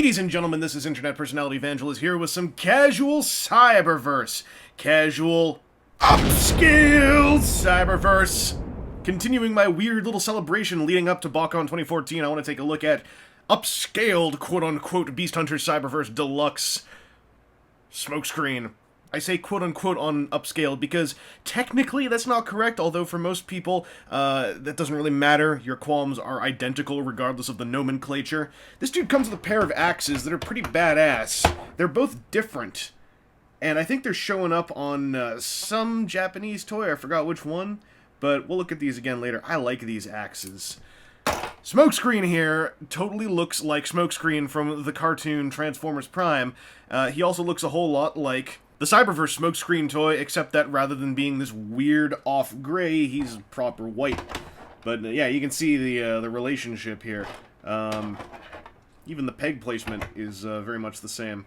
Ladies and gentlemen, this is Internet Personality Vangelus here with some casual Cyberverse. Casual, upscale Cyberverse. Continuing my weird little celebration leading up to BotCon 2014, I want to take a look at upscaled, quote-unquote, Beast Hunter Cyberverse Deluxe Smokescreen. I say quote-unquote on upscaled because technically that's not correct, although for most people that doesn't really matter. Your qualms are identical regardless of the nomenclature. This dude comes with a pair of axes that are pretty badass. They're both different, and I think they're showing up on some Japanese toy. I forgot which one, but we'll look at these again later. I like these axes. Smokescreen here totally looks like Smokescreen from the cartoon Transformers Prime. He also looks a whole lot like the Cyberverse Smokescreen toy, except that rather than being this weird off-gray, he's proper white. But yeah, you can see the relationship here. Even the peg placement is very much the same.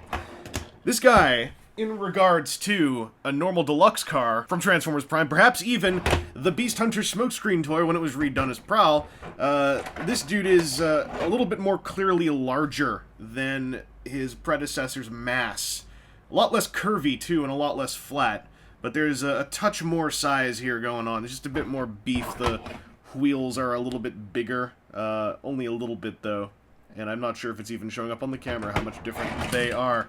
This guy, in regards to a normal deluxe car from Transformers Prime, perhaps even the Beast Hunter Smokescreen toy when it was redone as Prowl, this dude is a little bit more clearly larger than his predecessor's mass. A lot less curvy, too, and a lot less flat. But there's a touch more size here going on. There's just a bit more beef. The wheels are a little bit bigger. Only a little bit, though. And I'm not sure if it's even showing up on the camera how much different they are.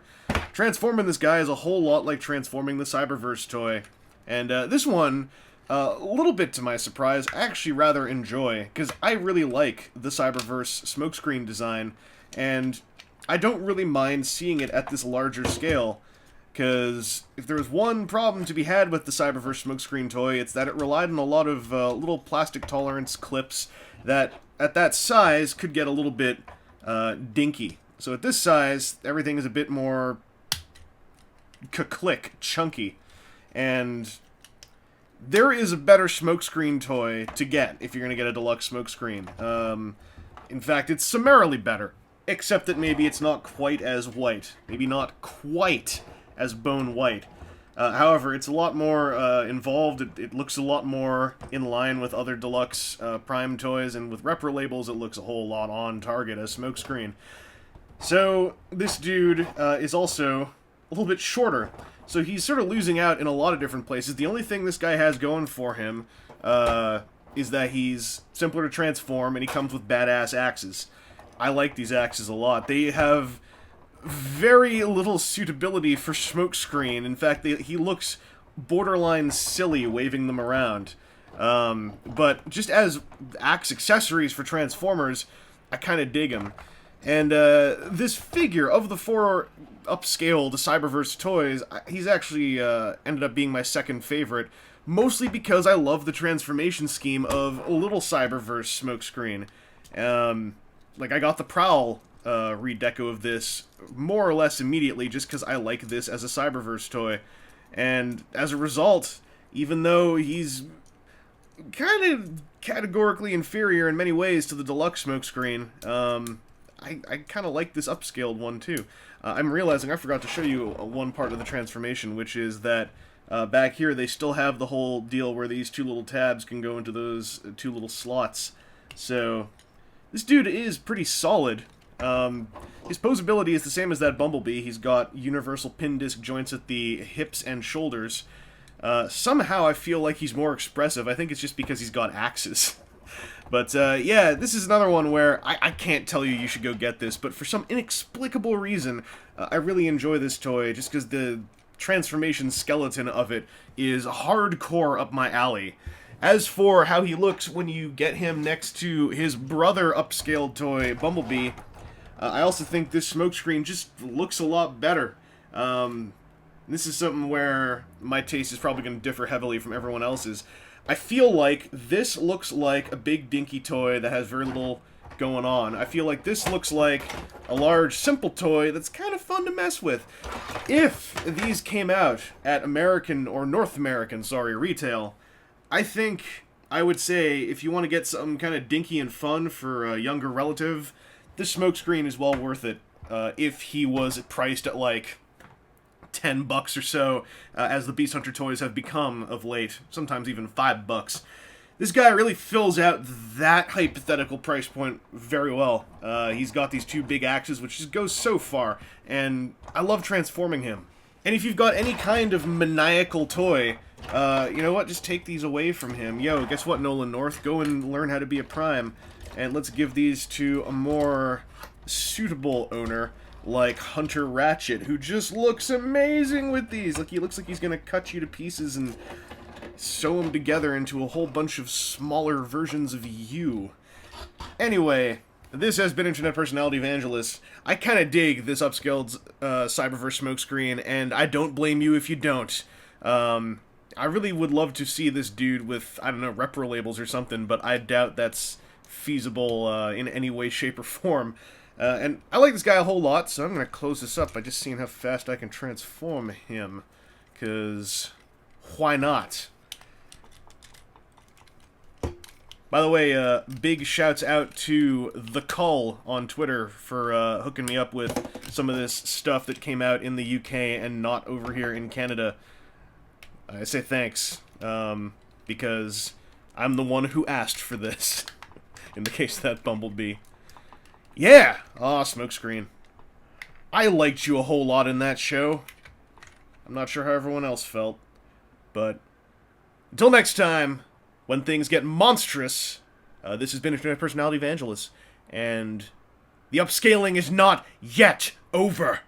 Transforming this guy is a whole lot like transforming the Cyberverse toy. And this one, a little bit to my surprise, I actually rather enjoy. Because I really like the Cyberverse Smokescreen design. And I don't really mind seeing it at this larger scale. Because if there was one problem to be had with the Cyberverse Smokescreen toy, it's that it relied on a lot of little plastic tolerance clips that, at that size, could get a little bit dinky. So at this size, everything is a bit more click, chunky. And there is a better Smokescreen toy to get if you're going to get a deluxe Smokescreen. In fact, it's summarily better, except that maybe it's not quite as white. Maybe not quite as bone white. However, it's a lot more involved. It looks a lot more in line with other deluxe Prime toys, and with repro labels, it looks a whole lot on target as Smokescreen. So this dude is also a little bit shorter, so he's sort of losing out in a lot of different places. The only thing this guy has going for him is that he's simpler to transform, and he comes with badass axes. I like these axes a lot. They have very little suitability for Smokescreen. In fact, he looks borderline silly waving them around. But just as axe accessories for Transformers, I kind of dig them. And this figure, of the four upscaled Cyberverse toys, he's actually ended up being my second favorite, mostly because I love the transformation scheme of a little Cyberverse Smokescreen. Like, I got the Prowl redeco of this more or less immediately just because I like this as a Cyberverse toy. And as a result, even though he's kind of categorically inferior in many ways to the Deluxe Smokescreen, I kind of like this upscaled one too. I'm realizing I forgot to show you one part of the transformation, which is that back here they still have the whole deal where these two little tabs can go into those two little slots. So this dude is pretty solid. His posability is the same as that Bumblebee. He's got universal pin disc joints at the hips and shoulders. Somehow I feel like he's more expressive. I think it's just because he's got axes. But, yeah, this is another one where I can't tell you should go get this, but for some inexplicable reason, I really enjoy this toy, just because the transformation skeleton of it is hardcore up my alley. As for how he looks when you get him next to his brother upscaled toy, Bumblebee, I also think this Smokescreen just looks a lot better. This is something where my taste is probably going to differ heavily from everyone else's. I feel like this looks like a big dinky toy that has very little going on. I feel like this looks like a large, simple toy that's kind of fun to mess with. If these came out at American, or North American, sorry, retail, I think I would say if you want to get something kind of dinky and fun for a younger relative, this Smokescreen is well worth it. If he was priced at like $10 or so, as the Beast Hunter toys have become of late, sometimes even $5. This guy really fills out that hypothetical price point very well. He's got these two big axes, which just goes so far, and I love transforming him. And if you've got any kind of maniacal toy, you know what, just take these away from him. Yo, guess what, Nolan North? Go and learn how to be a Prime, and let's give these to a more suitable owner, like Hunter Ratchet, who just looks amazing with these. Like, he looks like he's gonna cut you to pieces and sew them together into a whole bunch of smaller versions of you. Anyway, this has been Internet Personality Vangelus. I kind of dig this upscaled Cyberverse Smokescreen, and I don't blame you if you don't. I really would love to see this dude with, I don't know, repro labels or something, but I doubt that's feasible in any way, shape, or form. And I like this guy a whole lot, so I'm going to close this up by just seeing how fast I can transform him. Because, why not? By the way, big shouts out to The Cull on Twitter for hooking me up with some of this stuff that came out in the UK and not over here in Canada. I say thanks, because I'm the one who asked for this, in the case of that Bumblebee. Yeah! Aw, Smokescreen. I liked you a whole lot in that show. I'm not sure how everyone else felt, but until next time, when things get monstrous, this has been Internet Personality Vangelus, and the upscaling is not yet over.